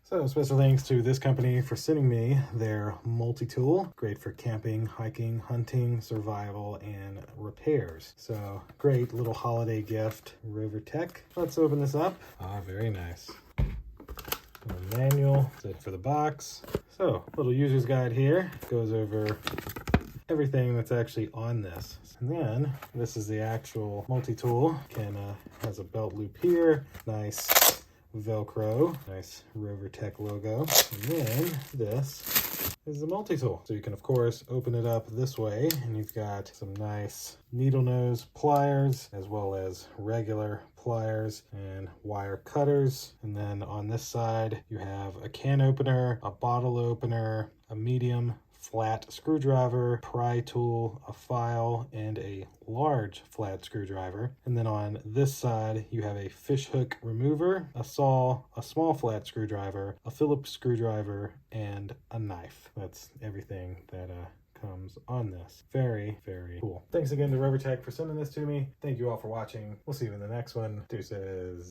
So special thanks to this company for sending me their MultiTool. Great for camping, hiking, hunting, survival, and repairs. So great little holiday gift, RoverTac. Let's open this up. Ah, very nice. A manual, that's it for the box. So little user's guide here, goes over everything that's actually on this. And then this is the actual MultiTool. Has a belt loop here, nice Velcro, nice RoverTac logo. And then this is the MultiTool. So you can of course open it up this way, and you've got some nice needle nose pliers as well as regular pliers and wire cutters. And then on this side you have a can opener, a bottle opener, a medium flat screwdriver, pry tool, a file, and a large flat screwdriver. And then on this side, you have a fish hook remover, a saw, a small flat screwdriver, a Phillips screwdriver, and a knife. That's everything that comes on this. Very, very cool. Thanks again to RoverTac for sending this to me. Thank you all for watching. We'll see you in the next one. Deuces.